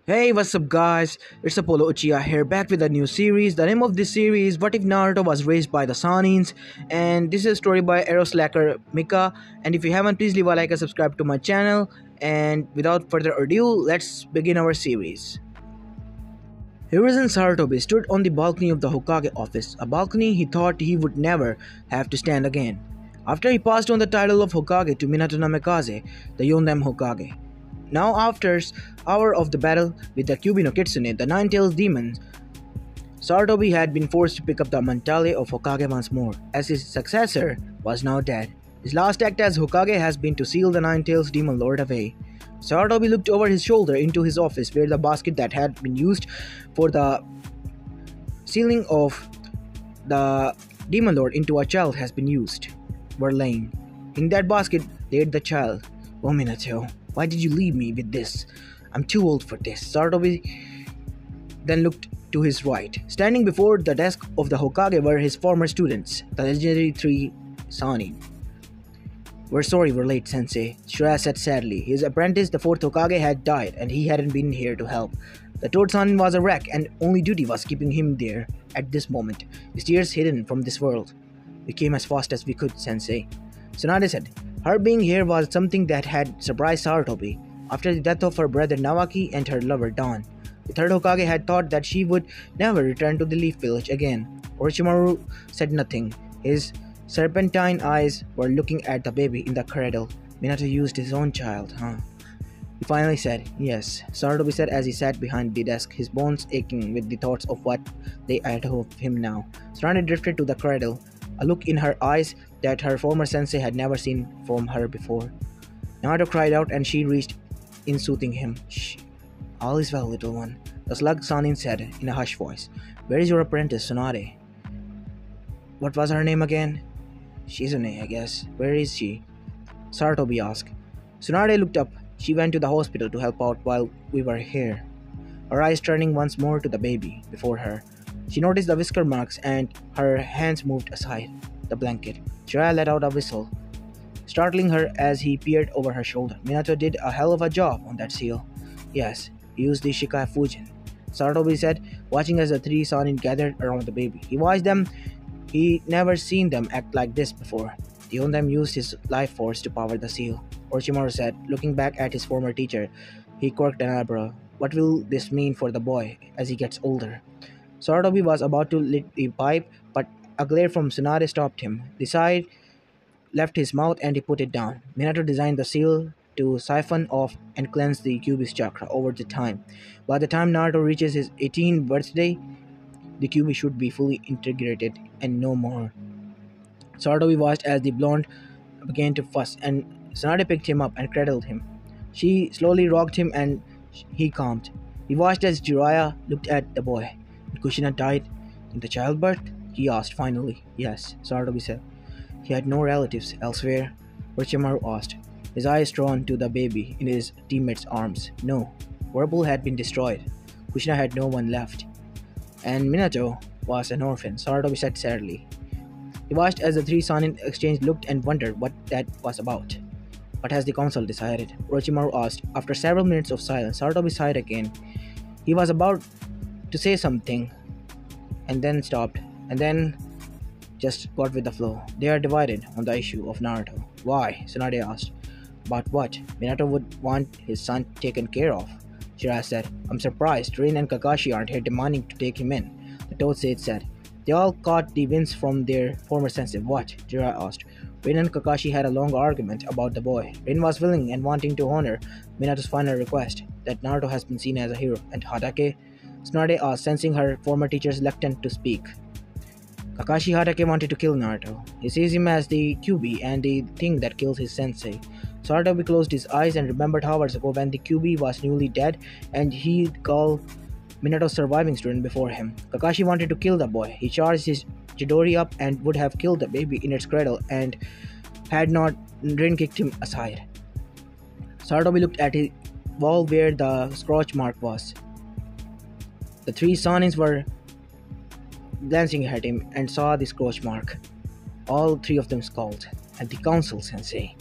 Hey, what's up, guys? It's Apollo Uchiha here, back with a new series. The name of this series, What If Naruto Was Raised by the Sannins? And this is a story by Slacker Mika. And if you haven't, please leave a like and subscribe to my channel. And without further ado, let's begin our series. Hiruzen Sarutobi stood on the balcony of the Hokage office, a balcony he thought he would never have to stand again. After he passed on the title of Hokage to Minato Namikaze, the Yondam Hokage. Now after hour of the battle with the Kyuubi no Kitsune, the Nine-Tailed Demon, Sarutobi had been forced to pick up the mantle of Hokage once more, as his successor was now dead. His last act as Hokage has been to seal the Nine-Tailed Demon Lord away. Sarutobi looked over his shoulder into his office where the basket that had been used for the sealing of the Demon Lord into a child has been used, were laying. In that basket laid the child. Oh, Minato, why did you leave me with this? I'm too old for this. Sarutobi then looked to his right. Standing before the desk of the Hokage were his former students, the legendary three sannin. We're sorry we're late, Sensei, Shiraya said sadly. His apprentice, the fourth Hokage, had died, and he hadn't been here to help. The third sannin was a wreck, and only duty was keeping him there at this moment, his tears hidden from this world. We came as fast as we could, Sensei. Tsunade said. Her being here was something that had surprised Sarutobi. After the death of her brother Nawaki and her lover Dawn, the third Hokage had thought that she would never return to the Leaf Village again. Orochimaru said nothing. His serpentine eyes were looking at the baby in the cradle. Minato used his own child, huh? He finally said, yes, Sarutobi said as he sat behind the desk, his bones aching with the thoughts of what they had of him now. Tsunade drifted to the cradle, a look in her eyes that her former sensei had never seen from her before. Naruto cried out and she reached in soothing him. Shh, all is well, little one, the slug Sannin said in a hushed voice. Where is your apprentice, Tsunade? What was her name again? Shizune, I guess. Where is she? Sarutobi asked. Tsunade looked up. She went to the hospital to help out while we were here. Her eyes turning once more to the baby before her. She noticed the whisker marks and her hands moved aside the blanket. Jiraiya let out a whistle, startling her as he peered over her shoulder. Minato did a hell of a job on that seal. Yes, he used the Shikai Fujin, Sarutobi said, watching as the three sannin gathered around the baby. He watched them. He never seen them act like this before. The Yondam used his life force to power the seal, Orochimaru said, looking back at his former teacher. He quirked an eyebrow. What will this mean for the boy as he gets older? Sarutobi was about to lit the pipe, but a glare from Tsunade stopped him. The side left his mouth and he put it down. Minato designed the seal to siphon off and cleanse the Kyuubi's chakra over the time. By the time Naruto reaches his 18th birthday, the Kyuubi should be fully integrated and no more. Sarutobi watched as the blonde began to fuss, and Tsunade picked him up and cradled him. She slowly rocked him and he calmed. He watched as Jiraiya looked at the boy. Did Kushina died in the childbirth? He asked finally. Yes, Sarutobi said. He had no relatives elsewhere? Orochimaru asked, his eyes drawn to the baby in his teammate's arms. No, Whirlpool had been destroyed. Kushina had no one left. And Minato was an orphan, Sarutobi said sadly. He watched as the three sannin exchanged looked and wondered what that was about. What has the council decided? Orochimaru asked. After several minutes of silence, Sarutobi sighed again. He was about to say something and then stopped, and then just got with the flow. They are divided on the issue of Naruto. Why? Tsunade asked. About what? Minato would want his son taken care of. Jiraiya said. I'm surprised Rin and Kakashi aren't here demanding to take him in. The Toad Sage said. They all caught the winds from their former sensei. What? Jiraiya asked. Rin and Kakashi had a long argument about the boy. Rin was willing and wanting to honor Minato's final request, that Naruto has been seen as a hero. And Hadake? Tsunade asked, sensing her former teacher's reluctance to speak. Kakashi Hatake wanted to kill Naruto. He sees him as the Kyuubi and the thing that kills his sensei. Sarutobi closed his eyes and remembered hours ago when the Kyuubi was newly dead and he'd called Minato's surviving student before him. Kakashi wanted to kill the boy. He charged his Chidori up and would have killed the baby in its cradle and had not Rin kicked him aside. Sarutobi looked at the wall where the scratch mark was. The three sannins were glancing at him and saw the scratch mark. All three of them scowled. At the council, Sensei?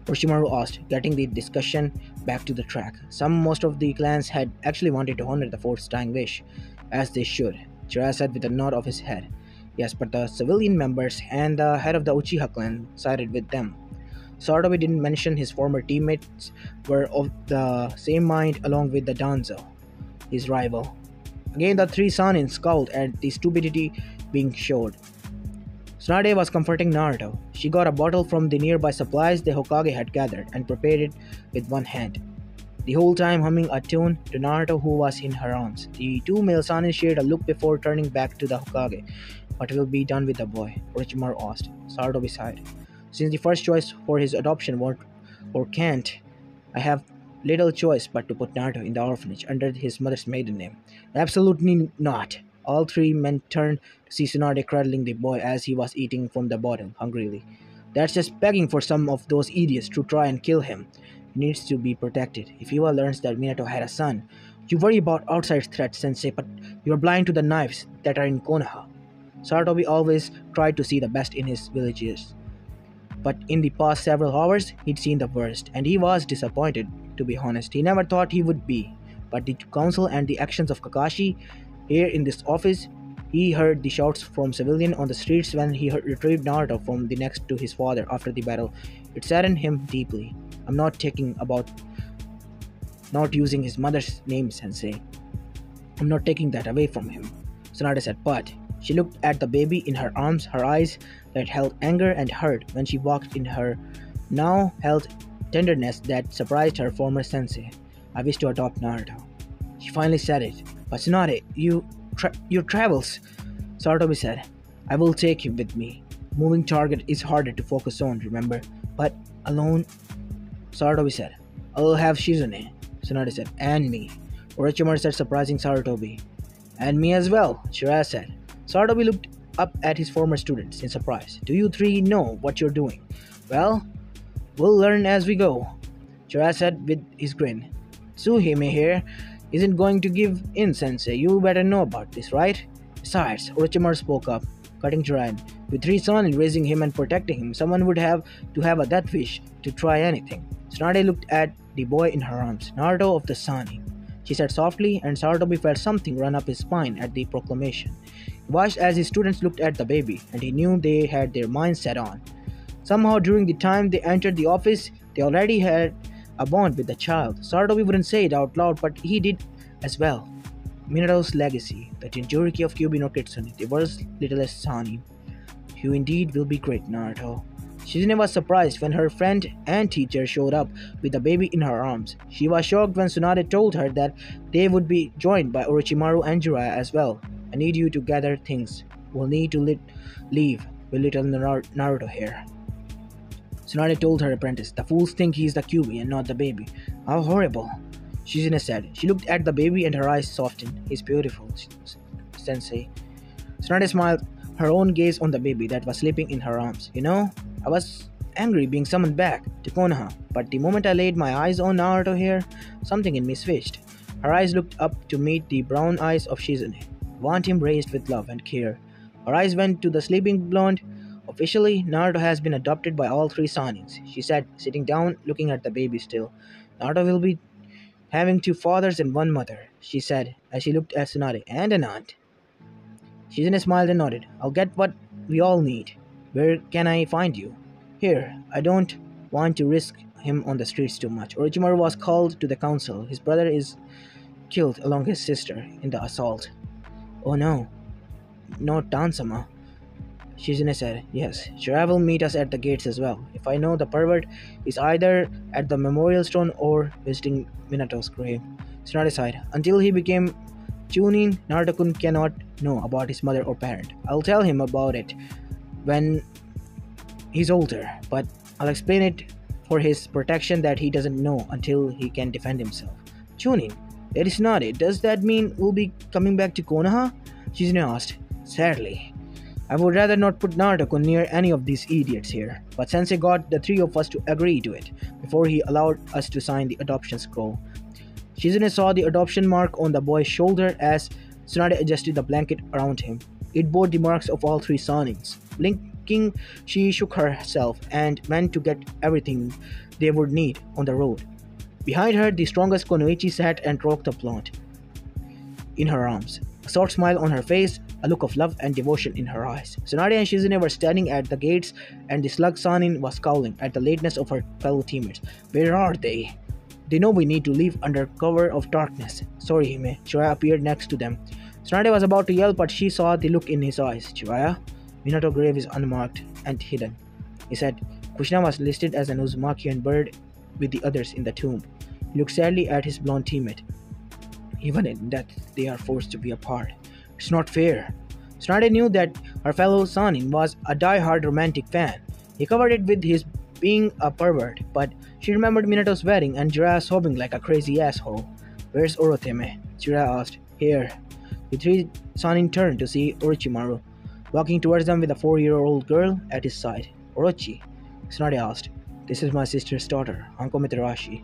Orochimaru asked, getting the discussion back to the track. Most of the clans had actually wanted to honor the fort's dying wish, as they should. Jiraiya said with a nod of his head. Yes, but the civilian members and the head of the Uchiha clan sided with them. Sartobi didn't mention his former teammates were of the same mind along with the Danzo, his rival. Again, the three Sannin scowled at the stupidity being showed. Tsunade was comforting Naruto. She got a bottle from the nearby supplies the Hokage had gathered and prepared it with one hand, the whole time humming a tune to Naruto who was in her arms. The two male Sannin shared a look before turning back to the Hokage. What will be done with the boy? Orochimaru asked. Sarutobi sighed. Since the first choice for his adoption won't or can't, I have little choice but to put Naruto in the orphanage under his mother's maiden name. Absolutely not. All three men turned to see Tsunade cradling the boy as he was eating from the bottle, hungrily. That's just begging for some of those idiots to try and kill him. He needs to be protected. If Iwa learns that Minato had a son, you worry about outside threats, Sensei, but you're blind to the knives that are in Konoha. Sarutobi always tried to see the best in his villagers. But in the past several hours, he'd seen the worst, and he was disappointed, to be honest. He never thought he would be. But the council and the actions of Kakashi here in this office, he heard the shouts from civilians on the streets when he retrieved Naruto from the next to his father after the battle. It saddened him deeply. I'm not taking about not using his mother's name, Sensei. I'm not taking that away from him, Tsunade said, but she looked at the baby in her arms, her eyes that held anger and hurt when she walked in her now held tenderness that surprised her former sensei. I wish to adopt Naruto. She finally said it. But Tsunade, your travels, Sarutobi said. I will take him with me. Moving target is harder to focus on, remember? But alone, Sarutobi said. I'll have Shizune, Tsunade said, and me. Orochimaru said, surprising Sarutobi. And me as well, Jiraiya said. Sarutobi looked up at his former students in surprise. Do you three know what you're doing? Well, we'll learn as we go, Jiraiya said with his grin. Tsuhime here isn't going to give in, Sensei. You better know about this, right? Besides, Orochimaru spoke up, cutting Jiraiya. With three sons raising him and protecting him, someone would have to have a that wish to try anything. Tsunade looked at the boy in her arms. Naruto of the Sannin, she said softly, and Sarutobi felt something run up his spine at the proclamation. He watched as his students looked at the baby, and he knew they had their minds set on. Somehow, during the time they entered the office, they already had a bond with the child. Sarutobi wouldn't say it out loud, but he did as well. Minato's legacy, the Jinchuriki of Kyuubi no Kitsune, the world's littlest Sannin. You indeed will be great, Naruto. Shizune was surprised when her friend and teacher showed up with the baby in her arms. She was shocked when Tsunade told her that they would be joined by Orochimaru and Jiraiya as well. I need you to gather things. We'll need to leave with little Naruto here. Tsunade told her apprentice. The fools think he's the Kyuubi and not the baby. How horrible, Shizune said. She looked at the baby and her eyes softened. He's beautiful, Sensei. Tsunade smiled, her own gaze on the baby that was sleeping in her arms. You know, I was angry being summoned back to Konoha, but the moment I laid my eyes on Naruto here, something in me switched. Her eyes looked up to meet the brown eyes of Shizune. Want him raised with love and care. Her eyes went to the sleeping blonde. Officially, Naruto has been adopted by all three Sannins, she said, sitting down, looking at the baby still. Naruto will be having two fathers and one mother, she said, as she looked at Tsunade, and an aunt. Shizune smiled and nodded. I'll get what we all need. Where can I find you? Here, I don't want to risk him on the streets too much. Orochimaru was called to the council. His brother is killed along his sister in the assault. Oh no, not Tansama. Shizune said, yes, Jiraiya will meet us at the gates as well. If I know the pervert is either at the memorial stone or visiting Minato's grave. Tsunade sighed. Until he became Chunin, Naruto-kun cannot know about his mother or parent. I'll tell him about it when he's older, but I'll explain it for his protection that he doesn't know until he can defend himself. Chunin, that is not it. Does that mean we'll be coming back to Konoha? Shizune asked. Sadly. I would rather not put Naruto-kun near any of these idiots here, but Sensei got the three of us to agree to it before he allowed us to sign the adoption scroll. Shizune saw the adoption mark on the boy's shoulder as Tsunade adjusted the blanket around him. It bore the marks of all three Sannins. Blinking, she shook herself and meant to get everything they would need on the road. Behind her, the strongest Konoichi sat and rocked the plant in her arms, a soft smile on her face, a look of love and devotion in her eyes. Tsunade and Shizune were standing at the gates, and the slug Sanin was scowling at the lateness of her fellow teammates. Where are they? They know we need to leave under cover of darkness. Sorry, Hime. Jiraiya appeared next to them. Tsunade was about to yell, but she saw the look in his eyes. Jiraiya? Minato grave is unmarked and hidden. He said, Kushina was listed as an Uzumakian bird with the others in the tomb. He looked sadly at his blonde teammate. Even in death, they are forced to be apart. It's not fair. Tsunade knew that her fellow Sanin was a die-hard romantic fan. He covered it with his being a pervert, but she remembered Minato's wedding and Jiraiya sobbing like a crazy asshole. Where's Oroteme? Jiraiya asked. Here. The three Sanin turned to see Orochimaru, walking towards them with a 4-year-old girl at his side. Orochi? Tsunade asked. This is my sister's daughter, Anko Mitarashi.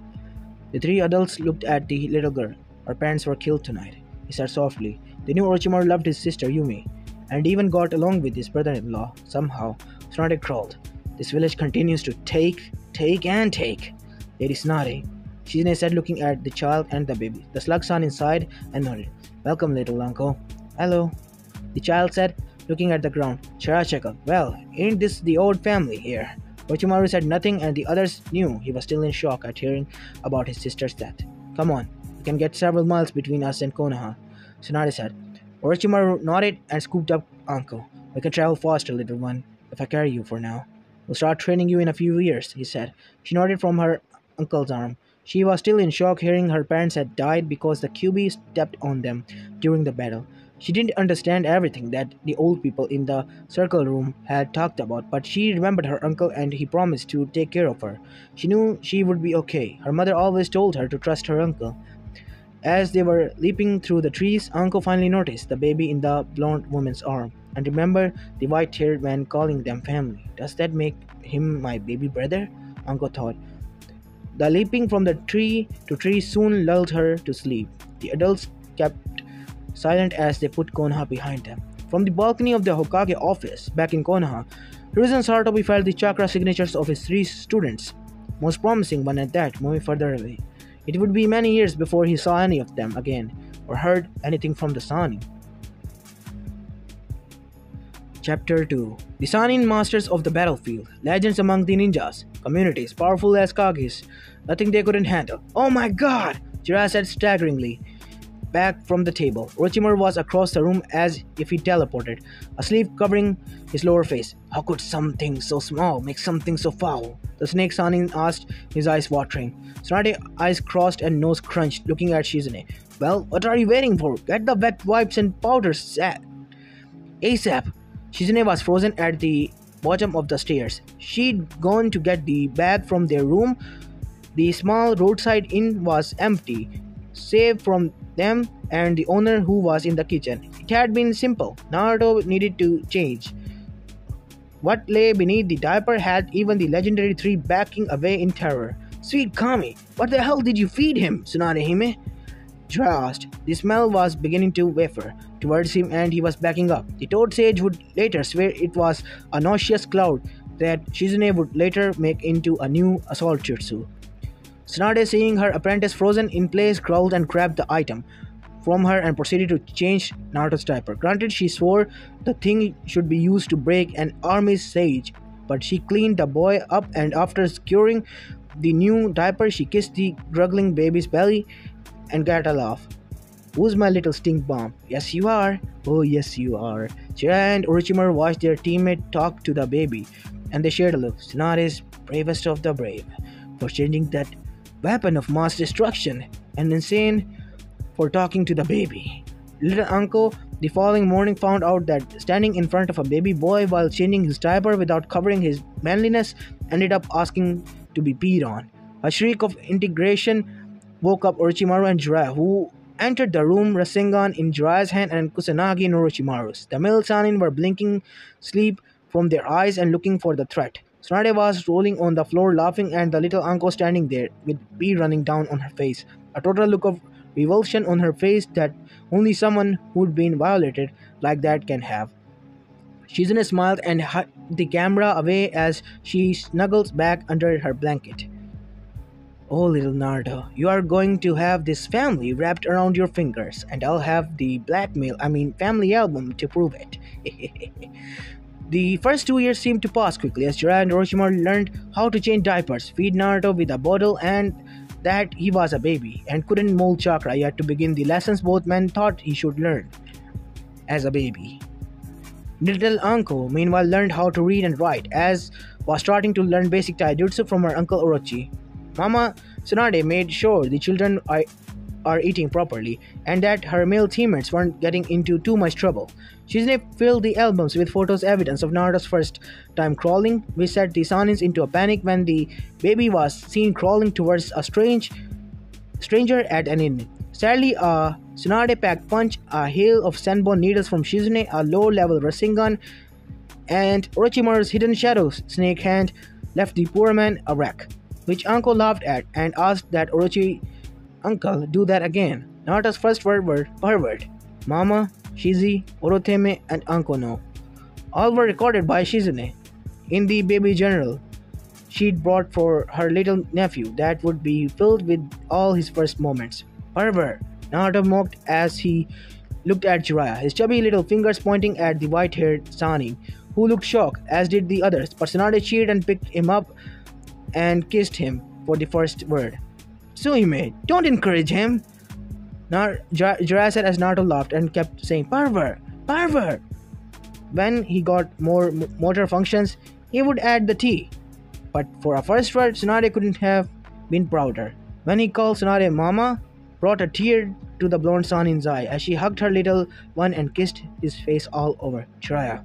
The three adults looked at the little girl. Her parents were killed tonight, he said softly. They knew Orochimaru loved his sister Yumi, and even got along with his brother-in-law, somehow. Tsunade crawled. This village continues to take, and take. Lady Tsunade, Shizune said looking at the child and the baby. The slug son inside and nodded. Welcome, little uncle. Hello, the child said, looking at the ground. Chara chuckled. Well, ain't this the old family here? Orochimaru said nothing, and the others knew he was still in shock at hearing about his sister's death. Come on. We can get several miles between us and Konoha, Tsunade said. Orochimaru nodded and scooped up Anko. We can travel faster, little one, if I carry you for now. We'll start training you in a few years, he said. She nodded from her uncle's arm. She was still in shock hearing her parents had died because the QB stepped on them during the battle. She didn't understand everything that the old people in the circle room had talked about, but she remembered her uncle and he promised to take care of her. She knew she would be okay. Her mother always told her to trust her uncle. As they were leaping through the trees, Uncle finally noticed the baby in the blonde woman's arm, and remembered the white-haired man calling them family. Does that make him my baby brother? Uncle thought. The leaping from the tree to tree soon lulled her to sleep. The adults kept silent as they put Konoha behind them. From the balcony of the Hokage office, back in Konoha, Hiruzen Sarutobi felt the chakra signatures of his 3 students, most promising one at that, moving further away. It would be many years before he saw any of them again, or heard anything from the Sannin. Chapter 2. The Sannin Masters of the Battlefield, legends among the ninjas, communities powerful as Kages, nothing they couldn't handle. Oh my god! Jiraiya said staggeringly. Back from the table, Orochimaru was across the room as if he teleported, a sleeve covering his lower face. How could something so small make something so foul? The snake Sanin asked, his eyes watering. Tsunade's eyes crossed and nose crunched, looking at Shizune. Well, what are you waiting for? Get the wet wipes and powder set ASAP. Shizune was frozen at the bottom of the stairs. She'd gone to get the bag from their room. The small roadside inn was empty, save from them and the owner who was in the kitchen. It had been simple. Naruto needed to change. What lay beneath the diaper had even the legendary 3 backing away in terror. Sweet Kami, what the hell did you feed him, Tsunade Hime? Jiraiya asked. The smell was beginning to waver towards him and he was backing up. The Toad Sage would later swear it was a nauseous cloud that Shizune would later make into a new assault jutsu. Tsunade, seeing her apprentice frozen in place, growled and grabbed the item from her and proceeded to change Naruto's diaper. Granted, she swore the thing should be used to break an army's siege, but she cleaned the boy up and after securing the new diaper, she kissed the struggling baby's belly and got a laugh. Who's my little stink bomb? Yes, you are. Oh, yes, you are. Jiraiya and Orochimaru watched their teammate talk to the baby, and they shared a look. Tsunade's bravest of the brave for changing that weapon of mass destruction, and insane for talking to the baby. Little uncle the following morning found out that standing in front of a baby boy while changing his diaper without covering his manliness ended up asking to be peed on. A shriek of integration woke up Orochimaru and Jiraiya, who entered the room, Rasengan in Jiraiya's hand and Kusanagi in Orochimaru's. The male Sannin were blinking sleep from their eyes and looking for the threat. Tsunade was rolling on the floor laughing and the little uncle standing there with pee running down on her face. A total look of revulsion on her face that only someone who'd been violated like that can have. Shizune smiled and hid the camera away as she snuggled back under her blanket. Oh, little Naruto, you are going to have this family wrapped around your fingers, and I'll have the family album to prove it. The first 2 years seemed to pass quickly as Jiraiya and Orochimaru learned how to change diapers, feed Naruto with a bottle, and that he was a baby and couldn't mold chakra yet to begin the lessons both men thought he should learn as a baby. Little Anko, meanwhile, learned how to read and write, as was starting to learn basic taijutsu from her uncle Orochi. Mama Tsunade made sure the children are eating properly, and that her male teammates weren't getting into too much trouble. Shizune filled the albums with photos evidence of Naruto's first time crawling, which set the Sanins into a panic when the baby was seen crawling towards a stranger at an inn. Sadly, a Tsunade packed punch, a hail of Senbon needles from Shizune, a low-level Rasengan, and Orochimaru's hidden shadow snake hand left the poor man a wreck, which Anko laughed at and asked that Orochi uncle do that again. Naruto's first word were pervert. Mama, Shizi, Oroteme, and Anko no. All were recorded by Shizune in the baby journal she'd brought for her little nephew that would be filled with all his first moments. Pervert, Naruto mocked as he looked at Jiraiya, his chubby little fingers pointing at the white-haired Sannin, who looked shocked, as did the others, but Tsunade cheered and picked him up and kissed him for the first word. Suhime, don't encourage him. Jiraiya said as Naruto laughed and kept saying, Pervert! Pervert! When he got more motor functions, he would add the T. But for a first word, Tsunade couldn't have been prouder. When he called Tsunade Mama, brought a tear to the blonde Sanin's eye as she hugged her little one and kissed his face all over. Jiraiya,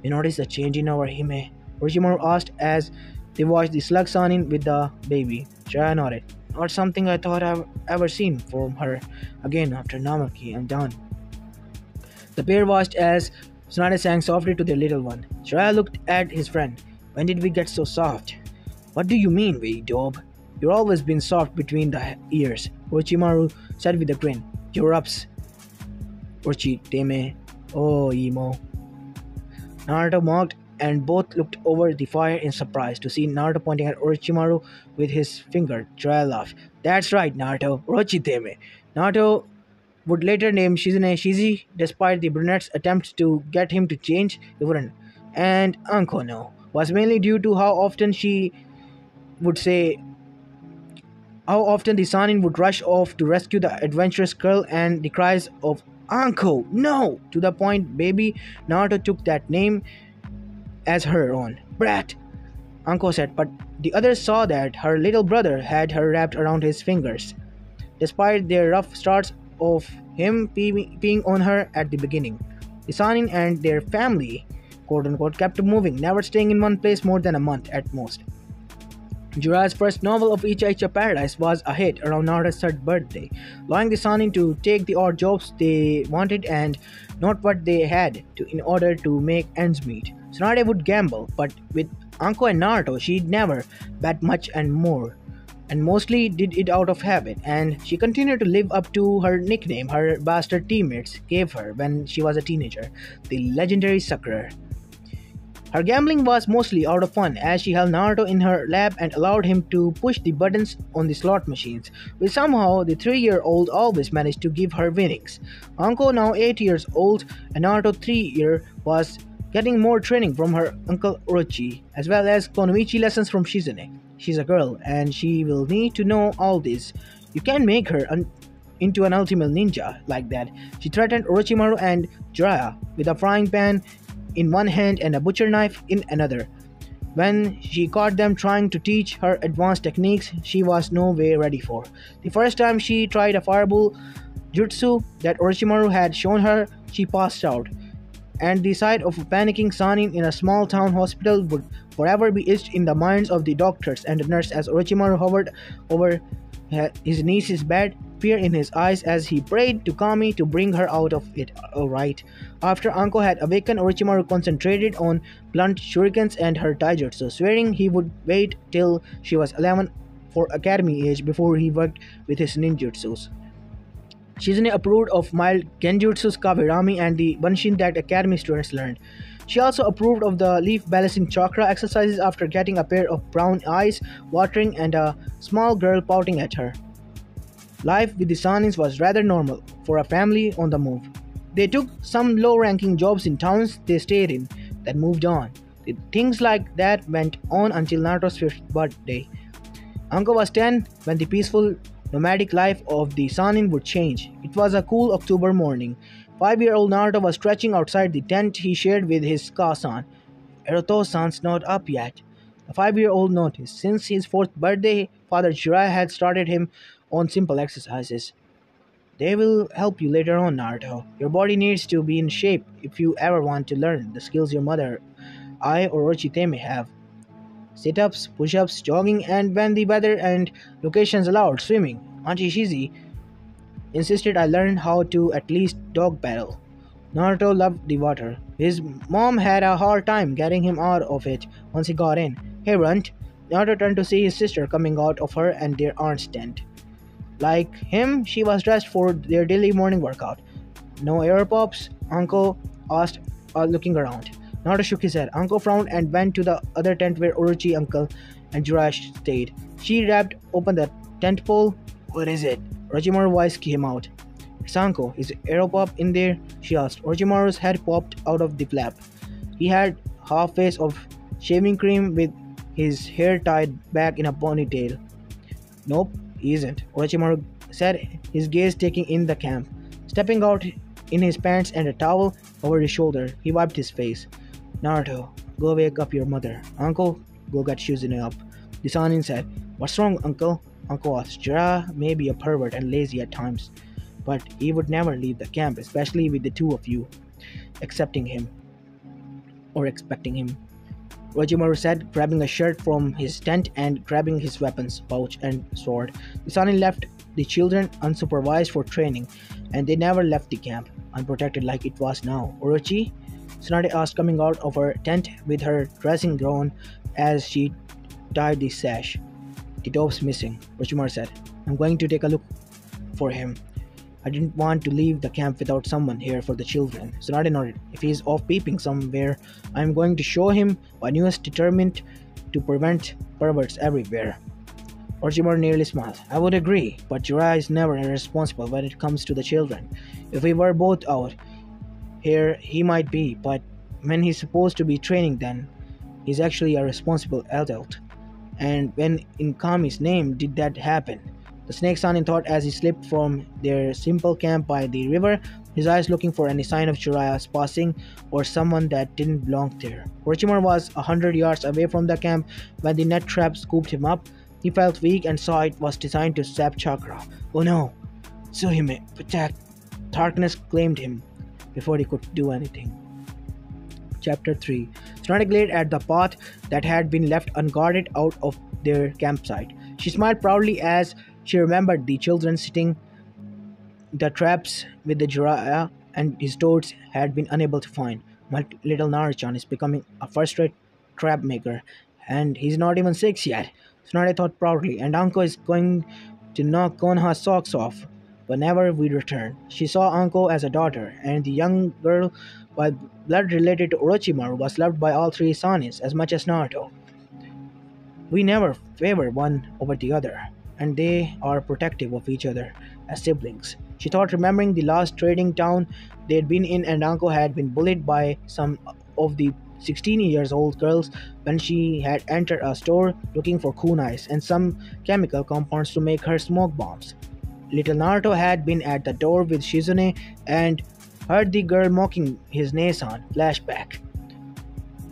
you notice a change in our Hime? Orochimaru asked as they watched the slug Sanin with the baby. Jiraiya nodded. Not something I thought I've ever seen from her again after Namaki and done. The pair watched as Tsunade sang softly to their little one. Jiraiya looked at his friend. When did we get so soft? What do you mean, we dope? You've always been soft between the ears, Orochimaru said with a grin. You're ups. Teme. Oh, emo. Naruto mocked, and both looked over the fire in surprise to see Naruto pointing at Orochimaru with his finger. Jiraiya laughed. That's right, Naruto. Teme. Naruto would later name Shizune Shizi, despite the brunette's attempts to get him to change, he wouldn't. And Anko no, was mainly due to how often the Sannin would rush off to rescue the adventurous girl and the cries of Anko, no! To the point baby Naruto took that name as her own. Brat! Anko said, but the others saw that her little brother had her wrapped around his fingers, despite their rough starts of him peeing on her at the beginning. The Sannin and their family, quote-unquote, kept moving, never staying in one place more than a month at most. Jiraiya's first novel of Uchiha Paradise was a hit around Naruto's third birthday, allowing the Sannin to take the odd jobs they wanted and not what they had to in order to make ends meet. Tsunade would gamble, but with Anko and Naruto, she'd never bet much and mostly did it out of habit, and she continued to live up to her nickname her bastard teammates gave her when she was a teenager, the legendary Suckerer. Her gambling was mostly out of fun as she held Naruto in her lap and allowed him to push the buttons on the slot machines, which somehow the 3-year-old always managed to give her winnings. Anko, now 8 years old, and Naruto 3-year, was getting more training from her uncle Orochi, as well as Konoichi lessons from Shizune. She's a girl, and she will need to know all this. You can't make her into an ultimate ninja like that, she threatened Orochimaru and Jiraiya with a frying pan in one hand and a butcher knife in another. When she caught them trying to teach her advanced techniques she was no way ready for. The first time she tried a fireball jutsu that Orochimaru had shown her, she passed out, and the sight of a panicking Sannin in a small town hospital would forever be etched in the minds of the doctors and the nurse as Orochimaru hovered over his niece's bed, fear in his eyes as he prayed to Kami to bring her out of it alright. After Anko had awakened, Orochimaru concentrated on blunt shurikens and her taijutsu, swearing he would wait till she was 11 for academy age before he worked with his ninjutsus. Shizune approved of mild genjutsu's Kabirami and the Banshin that academy students learned. She also approved of the leaf balancing chakra exercises after getting a pair of brown eyes watering and a small girl pouting at her. Life with the Sannins was rather normal for a family on the move. They took some low ranking jobs in towns they stayed in, then moved on. Things like that went on until Naruto's fifth birthday. Uncle was 10 when the peaceful, nomadic life of the Sannin would change. It was a cool October morning. 5-year-old Naruto was stretching outside the tent he shared with his Kasan. Naruto-san's not up yet. The 5-year-old noticed. Since his fourth birthday, Father Jiraiya had started him on simple exercises. They will help you later on, Naruto. Your body needs to be in shape if you ever want to learn the skills your mother, I, or Orochi may have. Sit-ups, push-ups, jogging, and when the weather and locations allowed, swimming. Auntie Shizi insisted I learn how to at least dog paddle. Naruto loved the water. His mom had a hard time getting him out of it once he got in. Hey Runt! Naruto turned to see his sister coming out of her and their aunt's tent. Like him, she was dressed for their daily morning workout. No air pops? Uncle asked, looking around. Naruto shook his head. Uncle frowned and went to the other tent where Orochi, Uncle, and Jiraiya stayed. She wrapped open the tent pole. What is it? Orochimaru's voice came out. It's Uncle. Is Aeropop in there? She asked. Orochimaru's head popped out of the flap. He had half face of shaving cream with his hair tied back in a ponytail. Nope, he isn't, Orochimaru said, his gaze taking in the camp. Stepping out in his pants and a towel over his shoulder, he wiped his face. Naruto, go wake up your mother. Uncle, go get Shizune up. The Sannin said. What's wrong, Uncle? Uncle asked. Jiraiya may be a pervert and lazy at times, but he would never leave the camp, especially with the two of you accepting him. Or expecting him. Orochimaru said, grabbing a shirt from his tent and grabbing his weapons, pouch, and sword. The Sannin left the children unsupervised for training, and they never left the camp, unprotected like it was now. Orochi? Tsunade asked, coming out of her tent with her dressing gown as she tied the sash. The dope's missing, Orochimaru said. I'm going to take a look for him. I didn't want to leave the camp without someone here for the children. Tsunade nodded. If he is off peeping somewhere, I am going to show him my newest determined to prevent perverts everywhere. Orochimaru nearly smiled. I would agree, but Jiraiya is never irresponsible when it comes to the children. If we were both out here, he might be, but when he's supposed to be training then, he's actually a responsible adult. And when in Kami's name did that happen? The snake Sannin thought as he slipped from their simple camp by the river, his eyes looking for any sign of Jiraiya's passing or someone that didn't belong there. Orochimaru was 100 yards away from the camp when the net trap scooped him up. He felt weak and saw it was designed to sap chakra. Oh no! Tsuhime, protect! Darkness claimed him before he could do anything. Chapter 3. Tsunade glared at the path that had been left unguarded out of their campsite. She smiled proudly as she remembered the children sitting the traps with the Jiraiya and his toads had been unable to find. My little Naruchan is becoming a first-rate trap maker, and he's not even 6 yet. Tsunade thought proudly, and Anko is going to knock Konoha's socks off whenever we return. She saw Anko as a daughter, and the young girl, while blood related to Orochimaru, was loved by all three Sannins as much as Naruto. We never favor one over the other, and they are protective of each other as siblings. She thought, remembering the last trading town they'd been in, and Anko had been bullied by some of the 16-year-old girls when she had entered a store looking for kunais and some chemical compounds to make her smoke bombs. Little Naruto had been at the door with Shizune and heard the girl mocking his Nesan. Flashback.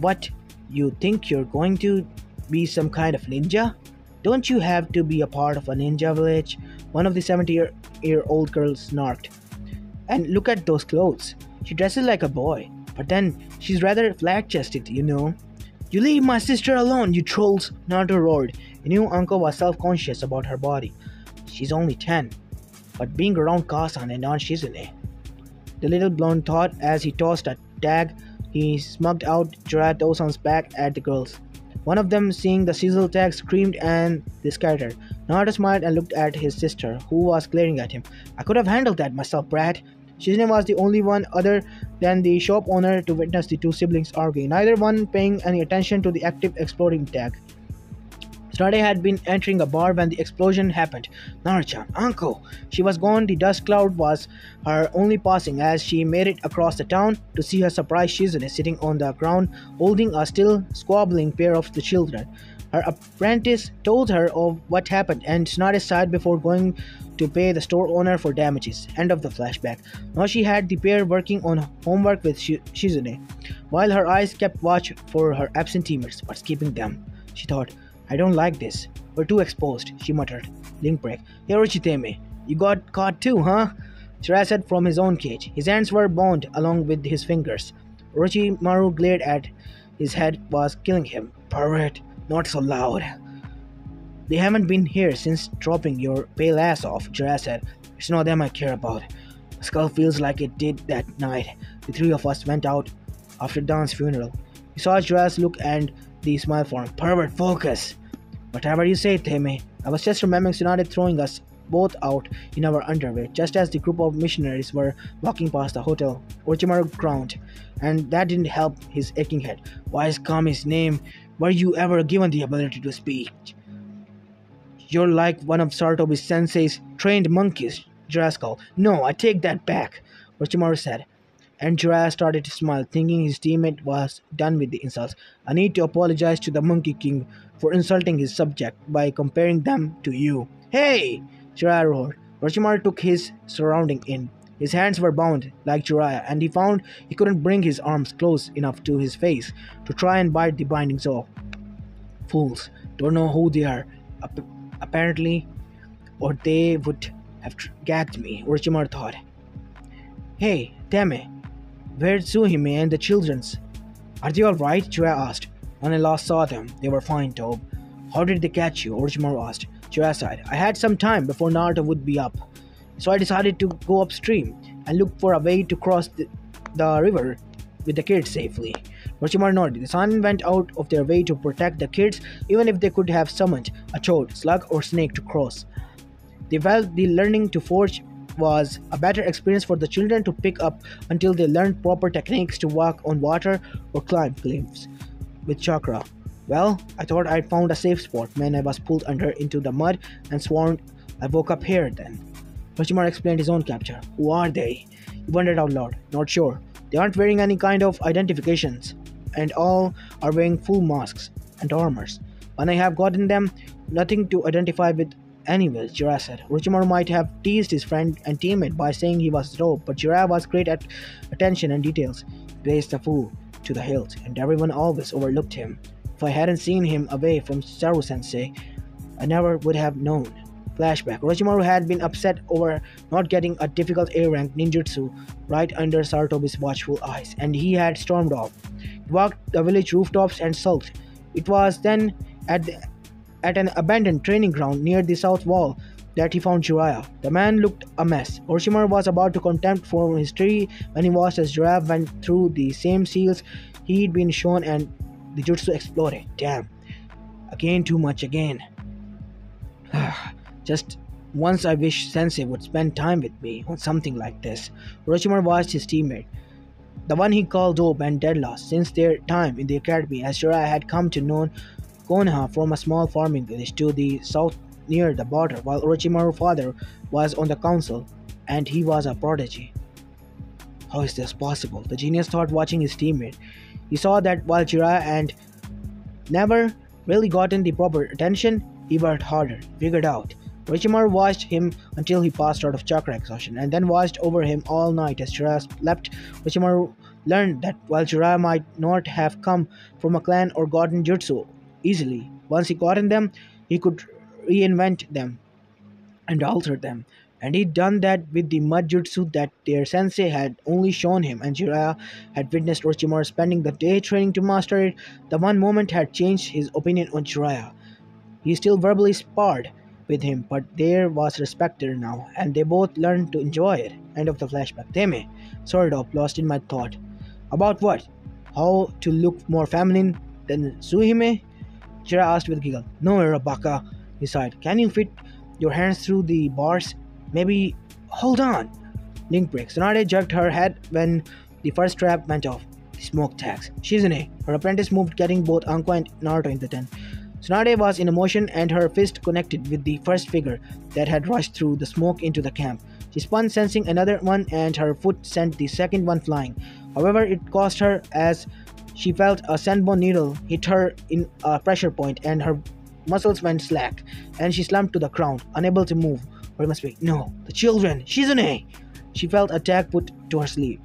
What, you think you're going to be some kind of ninja? Don't you have to be a part of a ninja village? One of the 70-year-old girls snarked. And look at those clothes. She dresses like a boy, but then she's rather flat-chested, you know. You leave my sister alone, you trolls, Naruto roared. He knew Uncle was self-conscious about her body. She's only 10, but being around Kasan and Aunt Shizune. The little blonde thought as he tossed a tag he smugged out Jiraiya-san's back at the girls. One of them, seeing the sizzle tag, screamed and they scattered. Naruto smiled and looked at his sister, who was glaring at him. I could have handled that myself, brat. Shizune was the only one other than the shop owner to witness the two siblings arguing, neither one paying any attention to the active exploding tag. Tsunade had been entering a bar when the explosion happened. Narchan, uncle! She was gone. The dust cloud was her only passing as she made it across the town to see her surprised Shizune sitting on the ground holding a still squabbling pair of the children. Her apprentice told her of what happened and Tsunade sighed before going to pay the store owner for damages. End of the flashback. Now she had the pair working on homework with Shizune, while her eyes kept watch for her absent teammates. What's keeping them? She thought. I don't like this. We're too exposed, she muttered. Link break. Hey Orochiteme, you got caught too, huh? Jiraiya said from his own cage. His hands were bound along with his fingers. Orochimaru glared at his head was killing him. Pervert, not so loud. They haven't been here since dropping your pale ass off, Jiraiya said. It's not them I care about. The skull feels like it did that night. The three of us went out after Dan's funeral. He saw Jiraiya's look and the smile for him. Pervert, focus! Whatever you say, Teme. I was just remembering Tsunade throwing us both out in our underwear, just as the group of missionaries were walking past the hotel. Orochimaru groaned, and that didn't help his aching head. Why is Kami's name? Were you ever given the ability to speak? You're like one of Saratobi Sensei's trained monkeys, Jiraiya scowled. No, I take that back, Orochimaru said. And Jiraiya started to smile, thinking his teammate was done with the insults. I need to apologize to the Monkey King for insulting his subject by comparing them to you. Hey! Jiraiya roared. Orochimaru took his surrounding in. His hands were bound, like Jiraiya, and he found he couldn't bring his arms close enough to his face to try and bite the bindings off. Fools. Don't know who they are. Apparently, or they would have gagged me, Orochimaru thought. Hey, Teme. Where's Tsuhime and the children's? Are they alright? Jiraiya asked. When I last saw them, they were fine, Tob. How did they catch you? Orochimaru asked. Jiraiya sighed. I had some time before Naruto would be up, so I decided to go upstream and look for a way to cross the river with the kids safely. Orochimaru nodded. The sannin went out of their way to protect the kids, even if they could have summoned a toad, slug, or snake to cross. They felt the learning to forge was a better experience for the children to pick up until they learned proper techniques to walk on water or climb cliffs with chakra. Well, I thought I'd found a safe spot when I was pulled under into the mud and sworn I woke up here then. Orochimaru explained his own capture. Who are they? He wondered out loud. Not sure. They aren't wearing any kind of identifications, and all are wearing full masks and armors. When I have gotten them, nothing to identify with anyways, Jiraiya said. Orochimaru might have teased his friend and teammate by saying he was dope, but Jiraiya was great at attention and details. He blazed the fool to the hilt, and everyone always overlooked him. If I hadn't seen him away from Saru-sensei, I never would have known. Flashback. Orochimaru had been upset over not getting a difficult A-rank ninjutsu right under Sarutobi's watchful eyes, and he had stormed off. He walked the village rooftops and sulked. It was then at an abandoned training ground near the south wall that he found Jiraiya. The man looked a mess. Orochimaru was about to contempt for his tree when he watched as Jiraiya went through the same seals he'd been shown and the jutsu exploded. Damn. Again, too much again. Just once I wish Sensei would spend time with me on something like this. Orochimaru watched his teammate, the one he called dope and dead lost since their time in the academy, as Jiraiya had come to know Konoha from a small farming village to the south near the border, while Orochimaru's father was on the council and he was a prodigy. How is this possible? The genius thought watching his teammate. He saw that while Jiraiya and never really gotten the proper attention, he worked harder, figured out. Orochimaru watched him until he passed out of chakra exhaustion, and then watched over him all night as Jiraiya slept. Orochimaru learned that while Jiraiya might not have come from a clan or gotten jutsu easily, once he gotten them, he could reinvent them and alter them. And he'd done that with the mud jutsu that their sensei had only shown him, and Jiraiya had witnessed Orochimaru spending the day training to master it. The one moment had changed his opinion on Jiraiya. He still verbally sparred with him, but there was respect there now, and they both learned to enjoy it. End of the flashback. Teme, sort of lost in my thought. About what? How to look more feminine than Tsuhime? Jiraiya asked with a giggle. No, Irabaka, he sighed. Can you fit your hands through the bars? Maybe. Hold on. Link break. Tsunade jerked her head when the first trap went off. The smoke tags. Shizune. Her apprentice moved, getting both Anko and Naruto in the tent. Tsunade was in motion and her fist connected with the first figure that had rushed through the smoke into the camp. She spun, sensing another one, and her foot sent the second one flying. However, it cost her as she felt a senbon needle hit her in a pressure point and her muscles went slack, and she slumped to the ground, unable to move. Or it must be, no, the children! Shizune! She felt a tag put to her sleep.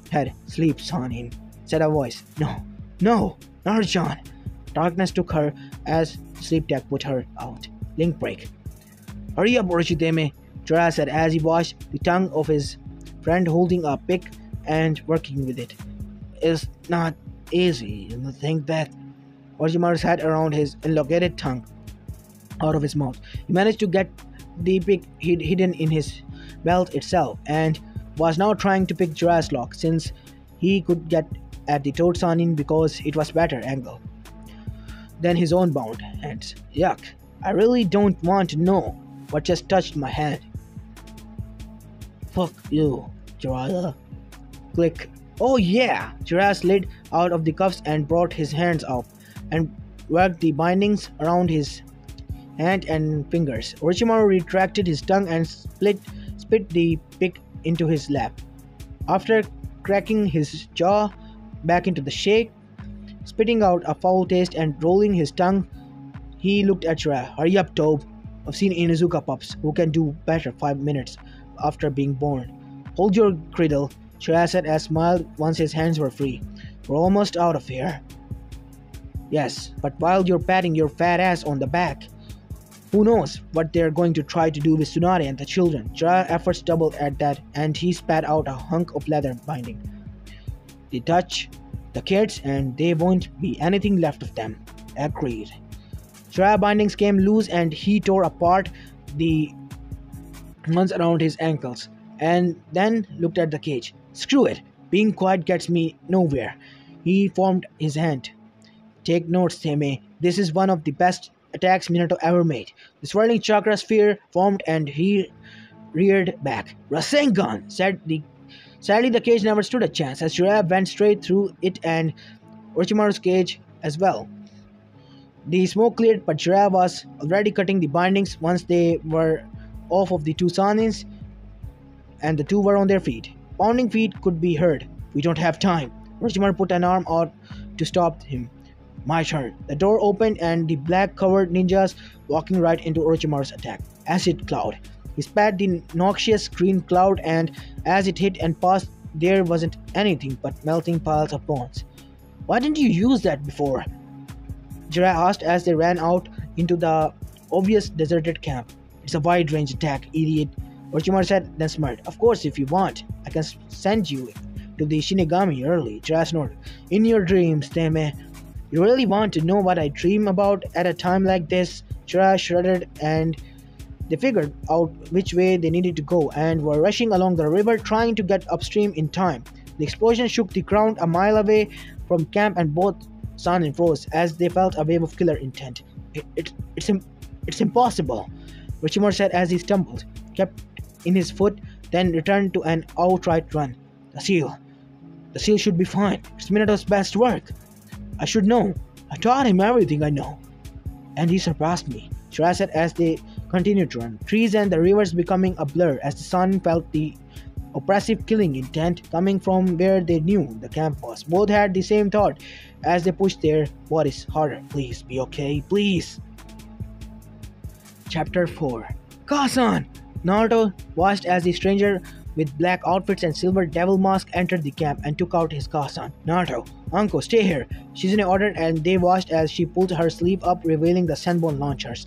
Head, sleep, sannin, said a voice. No, no, Naruto-chan! Darkness took her as sleep tag put her out. Link break. Hurry up, Orochiteme, Jiraiya said as he watched the tongue of his friend holding a pick and working with it. It's not easy to think that. Orochimaru sat around his elongated tongue out of his mouth. He managed to get the pick hidden in his belt itself and was now trying to pick Jiraiya's lock since he could get at the Toad Sannin because it was better angle than his own bound hands. Yuck, I really don't want to know what just touched my hand. Fuck you, Jiraiya. Click. Oh yeah! Jiraiya slid out of the cuffs and brought his hands up and worked the bindings around his hand and fingers. Orochimaru retracted his tongue and spit the pick into his lap. After cracking his jaw back into the shake, spitting out a foul taste and rolling his tongue, he looked at Jiraiya. Hurry up, Tobe. I've seen Inuzuka pups who can do better 5 minutes after being born. Hold your cradle, Jiraiya said as smiled once his hands were free. We're almost out of here. Yes, but while you're patting your fat ass on the back, who knows what they're going to try to do with Tsunade and the children. Jiraiya's efforts doubled at that and he spat out a hunk of leather binding. They touch the kids and there won't be anything left of them. Agreed. Jiraiya's bindings came loose and he tore apart the ones around his ankles and then looked at the cage. Screw it, being quiet gets me nowhere. He formed his hand. Take notes, Teme. This is one of the best attacks Minato ever made. The swirling chakra sphere formed and he reared back. Rasengan! Sadly, the cage never stood a chance as Jiraiya went straight through it and Orochimaru's cage as well. The smoke cleared, but Jiraiya was already cutting the bindings once they were off of the two Sannins and the two were on their feet. Pounding feet could be heard. We don't have time. Orochimaru put an arm out to stop him. My turn. The door opened and the black-covered ninjas walking right into Orochimaru's attack. Acid cloud. He spat the noxious green cloud and as it hit and passed, there wasn't anything but melting piles of bones. Why didn't you use that before? Jiraiya asked as they ran out into the obvious deserted camp. It's a wide-range attack, idiot. Orochimaru said, then smirked. Of course, if you want, I can send you to the Shinigami early. Jiraiya snorted. In your dreams, Teme. You really want to know what I dream about at a time like this? Jiraiya shuddered and they figured out which way they needed to go and were rushing along the river trying to get upstream in time. The explosion shook the ground a mile away from camp and both Sannin froze as they felt a wave of killer intent. It's impossible, Orochimaru said as he stumbled, kept in his foot, then returned to an outright run. The seal should be fine. It's Minato's best work. I should know. I taught him everything I know. And he surpassed me, Jiraiya said as they continued to run, trees and the rivers becoming a blur as the sun felt the oppressive killing intent coming from where they knew the camp was. Both had the same thought as they pushed their bodies harder. Please be okay, please. Chapter 4. Kasan! Naruto watched as the stranger with black outfits and silver devil mask entered the camp and took out his Kasan. Naruto, Anko, stay here, Shizune ordered and they watched as she pulled her sleeve up revealing the Senbon launchers.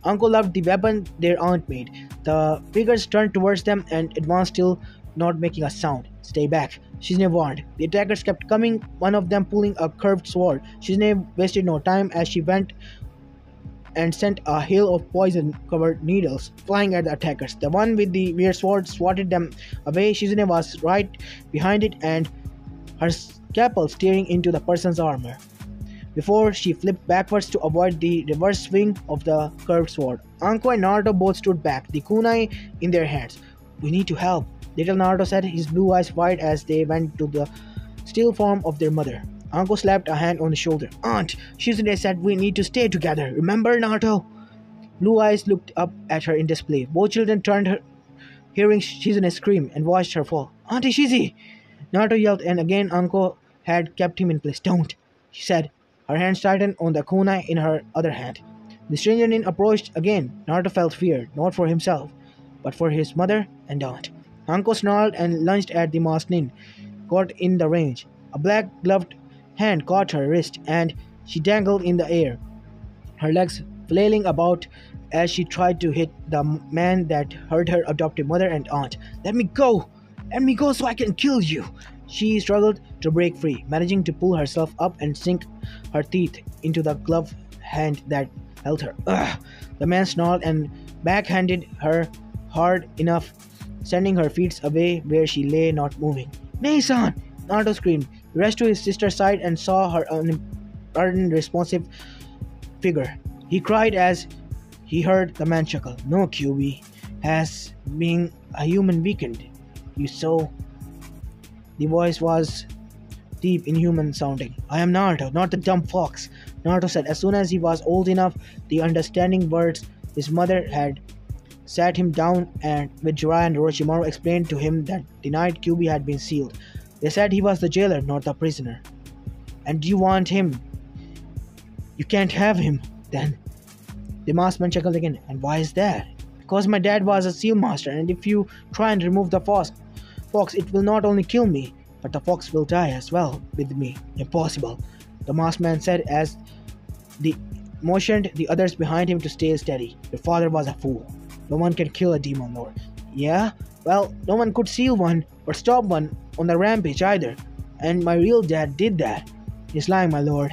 Anko loved the weapon their aunt made. The figures turned towards them and advanced still not making a sound. Stay back, Shizune warned. The attackers kept coming, one of them pulling a curved sword. Shizune wasted no time as she went and sent a hail of poison-covered needles flying at the attackers. The one with the weird sword swatted them away. Shizune was right behind it and her scalpel staring into the person's armor before she flipped backwards to avoid the reverse swing of the curved sword. Anko and Naruto both stood back, the kunai in their hands. We need to help. Little Naruto said, his blue eyes wide as they went to the still form of their mother. Anko slapped a hand on the shoulder. Aunt, Shizune said we need to stay together. Remember, Naruto? Blue eyes looked up at her in disbelief. Both children turned her, hearing Shizune scream, and watched her fall. Auntie Shizi! Naruto yelled, and again Anko had kept him in place. Don't, she said. Her hands tightened on the kunai in her other hand. The stranger nin approached again. Naruto felt fear, not for himself, but for his mother and aunt. Anko snarled and lunged at the masked nin, caught in the range. A black gloved hand caught her wrist, and she dangled in the air, her legs flailing about as she tried to hit the man that hurt her adopted mother and aunt. Let me go! Let me go so I can kill you! She struggled to break free, managing to pull herself up and sink her teeth into the gloved hand that held her. Ugh! The man snarled and backhanded her hard enough, sending her feet away where she lay not moving. Mason! Naruto screamed. He rushed to his sister's side and saw her unresponsive figure. He cried as he heard the man chuckle. No, QB. Has being a human weakened you so? The voice was deep, inhuman sounding. I am Naruto, not the dumb fox, Naruto said as soon as he was old enough. The understanding words his mother had sat him down and with Jiraiya and Orochimaru explained to him that the night QB had been sealed. They said he was the jailer, not the prisoner. And you want him? You can't have him, then. The masked man chuckled again. And why is that? Because my dad was a seal master, and if you try and remove the fox, it will not only kill me, but the fox will die as well with me. Impossible, the masked man said as the motioned the others behind him to stay steady. Your father was a fool. No one can kill a demon lord. Yeah? Well, no one could seal one or stop one on the rampage either. And my real dad did that. He's lying, my lord.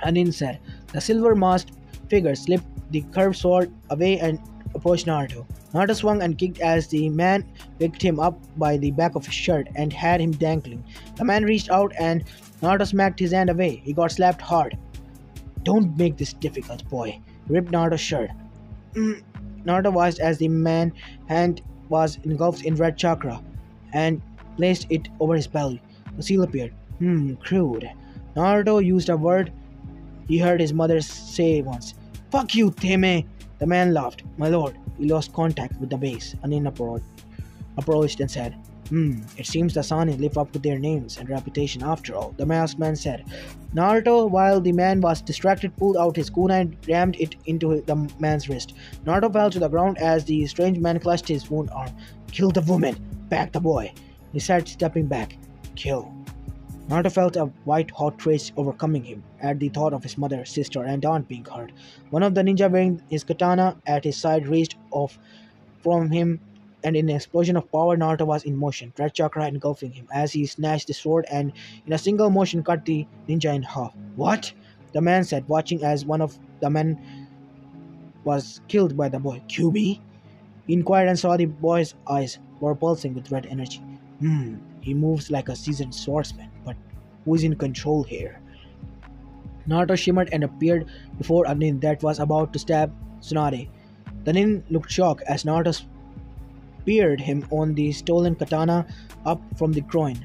Anin said. The silver masked figure slipped the curved sword away and approached Naruto. Naruto swung and kicked as the man picked him up by the back of his shirt and had him dangling. The man reached out and Naruto smacked his hand away. He got slapped hard. Don't make this difficult, boy. He ripped Naruto's shirt. Naruto watched as the man's hand was engulfed in red chakra and placed it over his belly. The seal appeared. Crude. Naruto used a word he heard his mother say once. Fuck you, Teme! The man laughed. My lord, we lost contact with the base. Anin approached and said, it seems the sannin live up to their names and reputation after all, the masked man said. Naruto, while the man was distracted, pulled out his kunai and rammed it into the man's wrist. Naruto fell to the ground as the strange man clutched his wound arm. Kill the woman! Back the boy! He said, stepping back. Kill. Naruto felt a white-hot rage overcoming him at the thought of his mother, sister, and aunt being hurt. One of the ninja wearing his katana at his side reached off from him, and in an explosion of power, Naruto was in motion, red chakra engulfing him as he snatched the sword and, in a single motion, cut the ninja in half. What? The man said, watching as one of the men was killed by the boy. QB? He inquired and saw the boy's eyes were pulsing with red energy. He moves like a seasoned swordsman, but who's in control here? Naruto shimmered and appeared before a nin that was about to stab Tsunade. The nin looked shocked as Naruto speared him on the stolen katana up from the groin.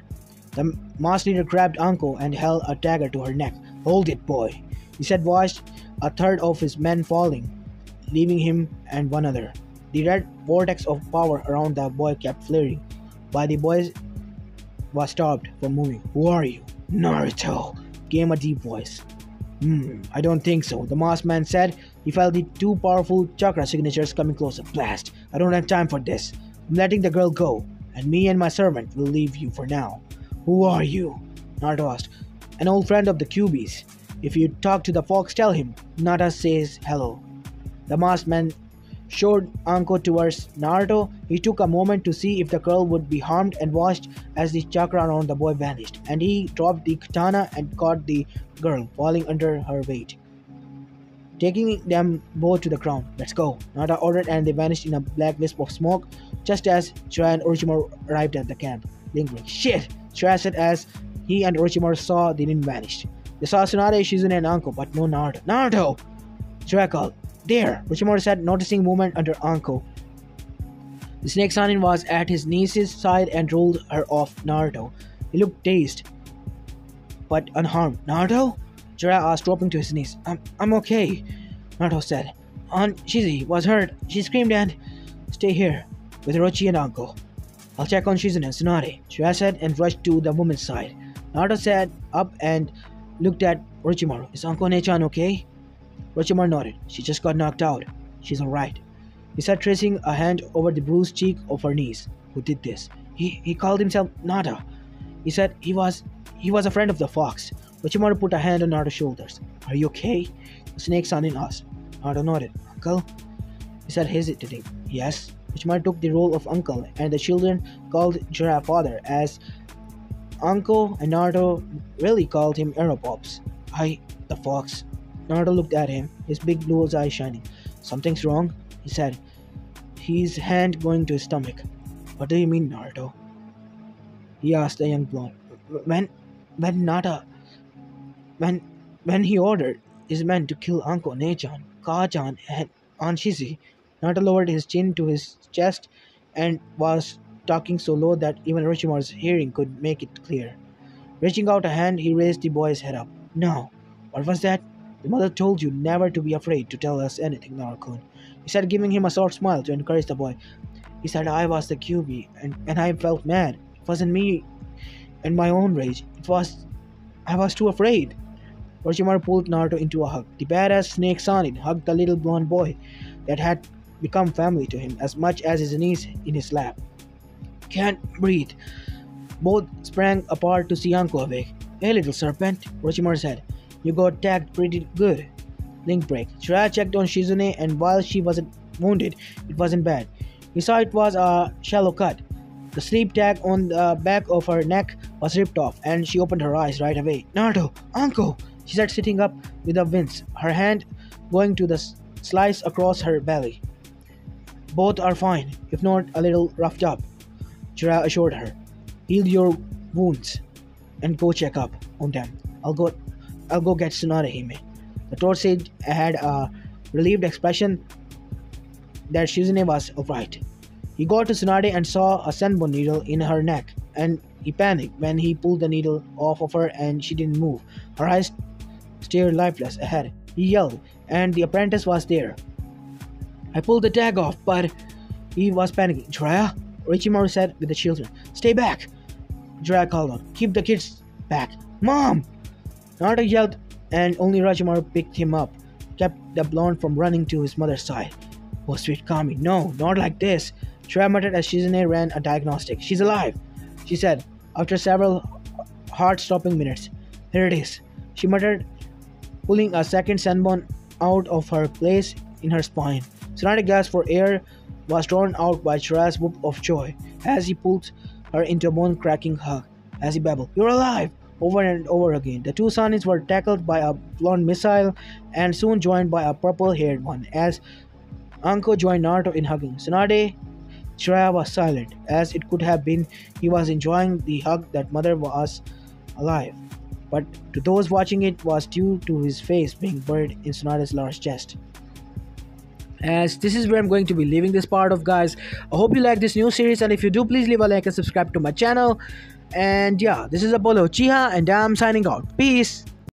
The masked leader grabbed Anko and held a dagger to her neck. Hold it, boy. He said, watched a third of his men falling, leaving him and one other. The red vortex of power around the boy kept flaring, while the boy was stopped from moving. Who are you? Naruto, came a deep voice. I don't think so, the masked man said. He felt the two powerful chakra signatures coming closer. Blast! I don't have time for this. I'm letting the girl go, and me and my servant will leave you for now. Who are you? Naruto asked. An old friend of the QB's. If you talk to the fox, tell him Nata says hello. The masked man showed Anko towards Naruto. He took a moment to see if the girl would be harmed and watched as the chakra around the boy vanished, and he dropped the katana and caught the girl, falling under her weight, taking them both to the ground. Let's go, Naruto ordered, and they vanished in a black wisp of smoke just as Jiraiya and Orochimaru arrived at the camp, lingering. Shit! Jiraiya said as he and Orochimaru saw the nin vanished. They saw Tsunade, Shizune, and Anko, but no Naruto. Naruto! Jiraiya called. There! Orochimaru said, noticing movement under Anko. The snake sannin was at his niece's side and rolled her off Naruto. He looked dazed, but unharmed. Naruto? Jiraiya asked, dropping to his knees. I'm okay, Naruto said. Aunt Shizzy was hurt. She screamed and... Stay here, with Orochi and Uncle. I'll check on Shizune and Tsunade, Jiraiya said and rushed to the woman's side. Naruto sat up and looked at Orochimaru. Is Uncle Nechan okay? Orochimaru nodded. She just got knocked out. She's alright. He said, tracing a hand over the bruised cheek of her niece. Who did this? He called himself Nada. He said he was a friend of the fox. Orochimaru put a hand on Naruto's shoulders. Are you okay? The snake sannin asked. Naruto nodded. Uncle? He said, hesitating. Yes. Orochimaru took the role of uncle, and the children called Jiraiya father, as Uncle and Naruto really called him Aeropops. The fox. Naruto looked at him, his big blue eyes shining. Something's wrong, he said, his hand going to his stomach. What do you mean, Naruto? He asked the young blonde. When he ordered his men to kill Uncle Nechan, Kajan, and Aunt Shizzy, Naruto lowered his chin to his chest and was talking so low that even Orochimaru's hearing could make it clear. Reaching out a hand, he raised the boy's head up. No. What was that? The mother told you never to be afraid to tell us anything, Naruto-kun. He said, giving him a soft smile to encourage the boy. He said, I was the QB, and I felt mad. It wasn't me and my own rage. I was too afraid. Orochimaru pulled Naruto into a hug. The badass snake sannin hugged the little blonde boy that had become family to him as much as his niece in his lap. Can't breathe. Both sprang apart to see Anko awake. Hey, little serpent, Orochimaru said. You got tagged pretty good. Link break. Jiraiya checked on Shizune, and while she wasn't wounded, it wasn't bad. He saw it was a shallow cut. The sleep tag on the back of her neck was ripped off, and she opened her eyes right away. Naruto, Anko, she said, sitting up with a wince, her hand going to the slice across her belly. Both are fine, if not a little roughed up, Jiraiya assured her. Heal your wounds and go check up on them. I'll go get Tsunade Hime. The Toad Sage had a relieved expression that Shizune was alright. He got to Tsunade and saw a senbon needle in her neck, and he panicked when he pulled the needle off of her and she didn't move. Her eyes stared lifeless ahead. He yelled, and the apprentice was there. I pulled the tag off, but he was panicking. Jiraiya? Orochimaru said with the children. Stay back! Jiraiya called out. Keep the kids back. Mom! Naruto yelled, and only Orochimaru picked him up, kept the blonde from running to his mother's side. Oh, sweet Kami, no, not like this. Jiraiya muttered as Shizune ran a diagnostic. She's alive, she said, after several heart-stopping minutes. Here it is, she muttered, pulling a second senbon out of her place in her spine. Tsunade gasped for air, was drawn out by Jiraiya's whoop of joy as he pulled her into a bone-cracking hug, as he babbled, You're alive! Over and over again. The two Sannins were tackled by a blonde missile and soon joined by a purple-haired one as Anko joined Naruto in hugging. Tsunade, Jiraiya was silent, as it could have been he was enjoying the hug that mother was alive. But to those watching it was due to his face being buried in Tsunade's large chest. As this is where I'm going to be leaving this part of, guys. I hope you like this new series, and if you do, please leave a like and subscribe to my channel. And yeah, this is Apollo Uchiha, and I'm signing out. Peace.